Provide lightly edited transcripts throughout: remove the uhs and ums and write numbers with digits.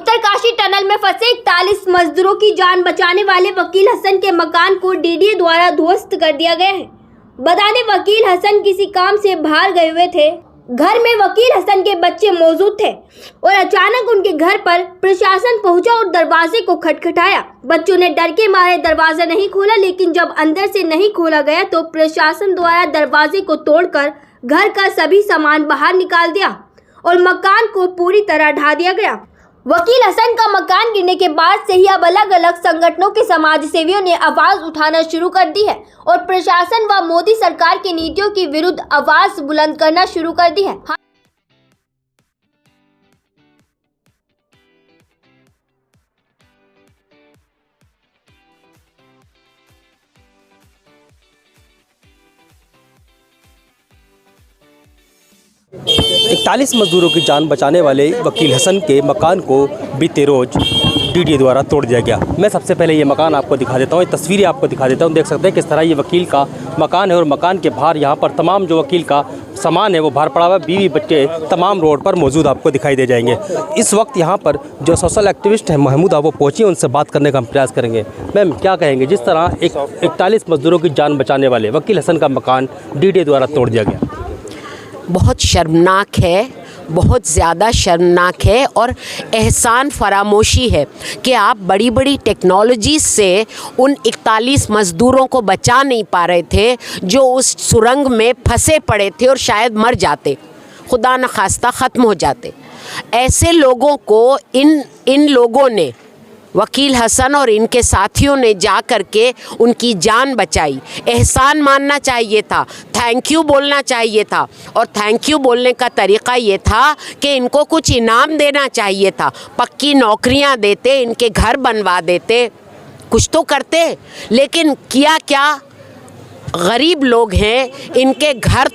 Uttarkashi tunnel में फंसे 41 मजदूरों की जान बचाने वाले वकील हसन के मकान को डीडीए द्वारा ध्वस्त कर दिया गया है। बता दें, वकील हसन किसी काम से बाहर गए हुए थे। घर में वकील हसन के बच्चे मौजूद थे और अचानक उनके घर पर प्रशासन पहुंचा और दरवाजे को खटखटाया। बच्चों ने डर के मारे दरवाजा नहीं खोला, लेकिन जब अंदर से नहीं खोला गया तो प्रशासन द्वारा दरवाजे को तोड़कर घर का सभी सामान बाहर निकाल दिया और मकान को पूरी तरह ढा दिया गया। वकील हसन का मकान गिरने के बाद से ही अब अलग अलग संगठनों के समाज सेवियों ने आवाज उठाना शुरू कर दी है और प्रशासन व मोदी सरकार की नीतियों के विरुद्ध आवाज बुलंद करना शुरू कर दी है। 41 मजदूरों की जान बचाने वाले वकील हसन के मकान को बीते रोज डीडीए द्वारा तोड़ दिया गया। मैं सबसे पहले ये मकान आपको दिखा देता हूँ, तस्वीरें आपको दिखा देता हूँ। देख सकते हैं किस तरह ये वकील का मकान है और मकान के बाहर यहाँ पर तमाम जो वकील का सामान है वो बाहर पड़ा हुआ है। बीवी बच्चे तमाम रोड पर मौजूद आपको दिखाई दे जाएंगे। इस वक्त यहाँ पर जो सोशल एक्टिविस्ट हैं महमूदा, वो पहुँची, उनसे बात करने का हम प्रयास करेंगे। मैम, क्या कहेंगे जिस तरह 41 मजदूरों की जान बचाने वाले वकील हसन का मकान डीडीए द्वारा तोड़ दिया गया? बहुत शर्मनाक है, बहुत ज़्यादा शर्मनाक है और एहसान फरामोशी है कि आप बड़ी बड़ी टेक्नोलॉजी से उन 41 मज़दूरों को बचा नहीं पा रहे थे जो उस सुरंग में फंसे पड़े थे और शायद मर जाते, खुदा न खास्ता ख़त्म हो जाते। ऐसे लोगों को इन लोगों ने, वकील हसन और इनके साथियों ने जा कर के उनकी जान बचाई। एहसान मानना चाहिए था, थैंक यू बोलना चाहिए था और थैंक यू बोलने का तरीक़ा ये था कि इनको कुछ इनाम देना चाहिए था, पक्की नौकरियां देते, इनके घर बनवा देते, कुछ तो करते। लेकिन किया क्या, गरीब लोग हैं, इनके घर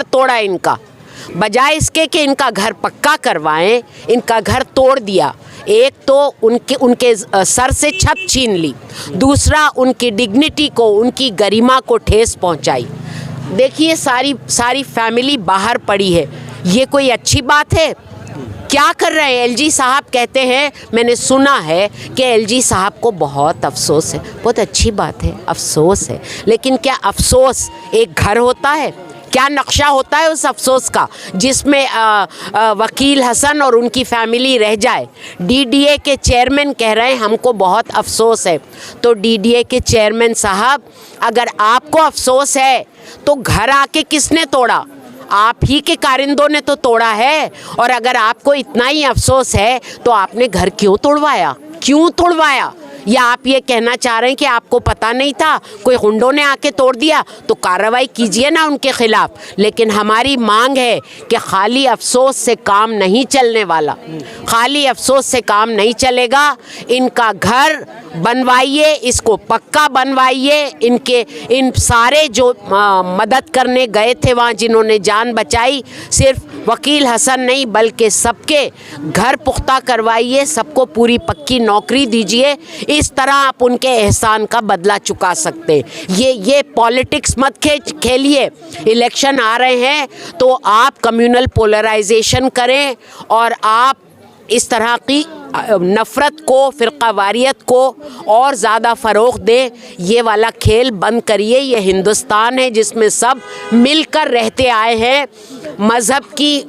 तोड़ा इनका। बजाय इसके कि इनका घर पक्का करवाएं, इनका घर तोड़ दिया। एक तो उनके सर से छत छीन ली, दूसरा उनकी डिग्निटी को, उनकी गरिमा को ठेस पहुंचाई। देखिए सारी फैमिली बाहर पड़ी है, ये कोई अच्छी बात है? क्या कर रहे हैं? एलजी साहब कहते हैं, मैंने सुना है कि एलजी साहब को बहुत अफसोस है। बहुत अच्छी बात है, अफसोस है, लेकिन क्या अफसोस एक घर होता है? क्या नक्शा होता है उस अफसोस का जिसमें वकील हसन और उनकी फैमिली रह जाए? डीडीए के चेयरमैन कह रहे हैं हमको बहुत अफसोस है। तो डीडीए के चेयरमैन साहब, अगर आपको अफसोस है तो घर आके किसने तोड़ा? आप ही के कारिंदों ने तो तोड़ा है। और अगर आपको इतना ही अफसोस है तो आपने घर क्यों तोड़वाया? या आप ये कहना चाह रहे हैं कि आपको पता नहीं था, कोई गुंडों ने आके तोड़ दिया तो कार्रवाई कीजिए ना उनके खिलाफ। लेकिन हमारी मांग है कि खाली अफसोस से काम नहीं चलने वाला, खाली अफसोस से काम नहीं चलेगा। इनका घर बनवाइए, इसको पक्का बनवाइए। इन सारे जो मदद करने गए थे वहाँ, जिन्होंने जान बचाई, सिर्फ वकील हसन नहीं बल्कि सबके घर पुख्ता करवाइए, सबको पूरी पक्की नौकरी दीजिए। इस तरह आप उनके एहसान का बदला चुका सकते हैं। ये पॉलिटिक्स मत खेलिए। इलेक्शन आ रहे हैं तो आप कम्युनल पोलराइजेशन करें और आप इस तरह की नफ़रत को, फ़िरक़ावारियत को और ज़्यादा फ़रोग़ दें। ये वाला खेल बंद करिए। ये हिंदुस्तान है जिसमें सब मिलकर रहते आए हैं, मज़हब की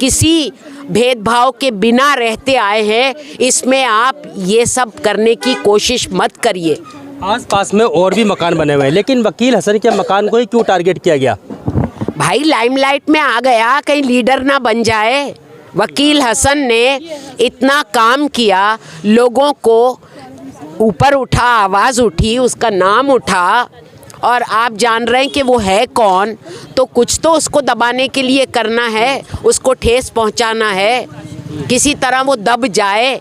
किसी भेदभाव के बिना रहते आए हैं। इसमें आप ये सब करने की कोशिश मत करिए। आसपास में और भी मकान बने हुए हैं, लेकिन वकील हसन के मकान को ही क्यों टारगेट किया गया? भाई लाइमलाइट में आ गया, कहीं लीडर ना बन जाए। वकील हसन ने इतना काम किया, लोगों को ऊपर उठा, आवाज़ उठी, उसका नाम उठा, और आप जान रहे हैं कि वो है कौन, तो कुछ तो उसको दबाने के लिए करना है, उसको ठेस पहुंचाना है, किसी तरह वो दब जाए,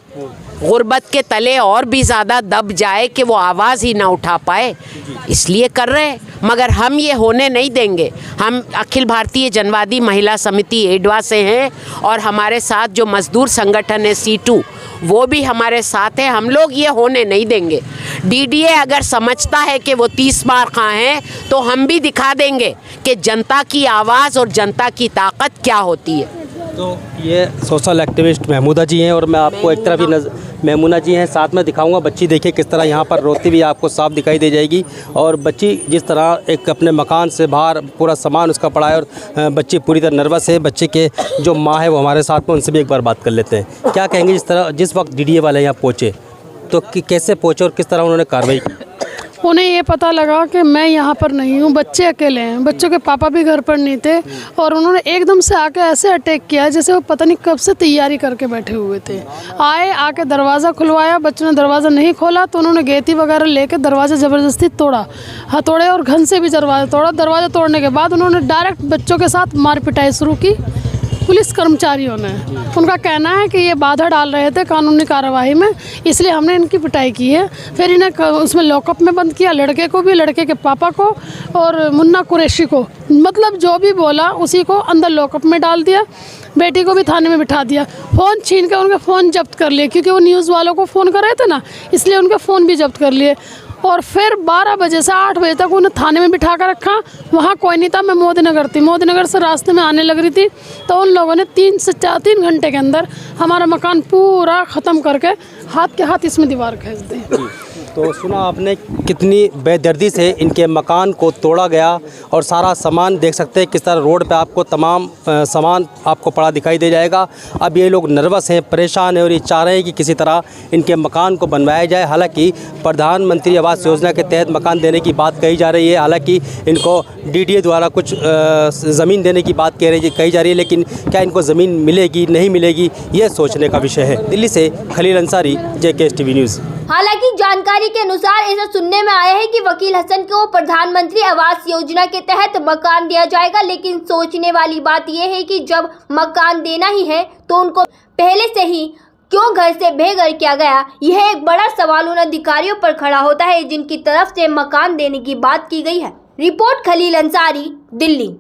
गुर्बत के तले और भी ज़्यादा दब जाए कि वो आवाज़ ही ना उठा पाए, इसलिए कर रहे हैं। मगर हम ये होने नहीं देंगे। हम अखिल भारतीय जनवादी महिला समिति एडवा से हैं और हमारे साथ जो मज़दूर संगठन है C2, वो भी हमारे साथ है। हम लोग ये होने नहीं देंगे। डीडीए अगर समझता है कि वो 30 मार खां हैं तो हम भी दिखा देंगे कि जनता की आवाज़ और जनता की ताकत क्या होती है। तो ये सोशल एक्टिविस्ट महमूदा जी हैं और मैं आपको एक तरफ ही महमूना जी हैं साथ में दिखाऊंगा। बच्ची देखिए किस तरह यहाँ पर रोती हुई आपको साफ दिखाई दे जाएगी और बच्ची जिस तरह एक अपने मकान से बाहर पूरा सामान उसका पड़ा है और बच्ची पूरी तरह नर्वस है। बच्चे के जो माँ है वो हमारे साथ में, उनसे भी एक बार बात कर लेते हैं। क्या कहेंगे जिस वक्त DDA वाले यहाँ पहुँचे तो कैसे पहुँचे और किस तरह उन्होंने कार्रवाई की? उन्हें ये पता लगा कि मैं यहाँ पर नहीं हूँ, बच्चे अकेले हैं, बच्चों के पापा भी घर पर नहीं थे और उन्होंने एकदम से आके ऐसे अटैक किया जैसे वो पता नहीं कब से तैयारी करके बैठे हुए थे। आके दरवाज़ा खुलवाया, बच्चों ने दरवाज़ा नहीं खोला तो उन्होंने गेती वगैरह लेके दरवाज़ा ज़बरदस्ती तोड़ा, हथौड़े और घन से भी दरवाज़ा तोड़ा। दरवाज़ा तोड़ने के बाद उन्होंने डायरेक्ट बच्चों के साथ मार पिटाई शुरू की। पुलिस कर्मचारियों ने, उनका कहना है कि ये बाधा डाल रहे थे कानूनी कार्रवाई में, इसलिए हमने इनकी पिटाई की है। फिर इन्हें उसमें लॉकअप में बंद किया, लड़के को भी, लड़के के पापा को और मुन्ना कुरैशी को, मतलब जो भी बोला उसी को अंदर लॉकअप में डाल दिया। बेटी को भी थाने में बिठा दिया। फ़ोन छीन के उनके फ़ोन जब्त कर लिए क्योंकि वो न्यूज़ वालों को फ़ोन कर रहे थे ना, इसलिए उनके फ़ोन भी जब्त कर लिए। और फिर 12 बजे से 8 बजे तक उन्हें थाने में बिठा कर रखा। वहाँ कोई नहीं था, मैं मोदीनगर थी, मोदीनगर से रास्ते में आने लग रही थी तो उन लोगों ने 3 घंटे के अंदर हमारा मकान पूरा ख़त्म करके हाथ के हाथ इसमें दीवार खींच दी। तो सुना आपने कितनी बेदर्दी से इनके मकान को तोड़ा गया और सारा सामान देख सकते हैं किस तरह रोड पे आपको तमाम सामान आपको पड़ा दिखाई दे जाएगा। अब ये लोग नर्वस हैं, परेशान हैं और ये चाह रहे हैं कि किसी तरह इनके मकान को बनवाया जाए। हालांकि प्रधानमंत्री आवास योजना के तहत मकान देने की बात कही जा रही है, हालांकि इनको DDA द्वारा कुछ ज़मीन देने की बात कही जा रही है, लेकिन क्या इनको ज़मीन मिलेगी नहीं मिलेगी ये सोचने का विषय है। दिल्ली से Khalil Ansari, JKS TV news. हालांकि जानकारी के अनुसार ऐसा सुनने में आया है कि वकील हसन को प्रधानमंत्री आवास योजना के तहत मकान दिया जाएगा, लेकिन सोचने वाली बात यह है कि जब मकान देना ही है तो उनको पहले से ही क्यों घर से बेघर किया गया। यह एक बड़ा सवाल उन अधिकारियों पर खड़ा होता है जिनकी तरफ से मकान देने की बात की गई है। रिपोर्ट खलील अंसारी, दिल्ली।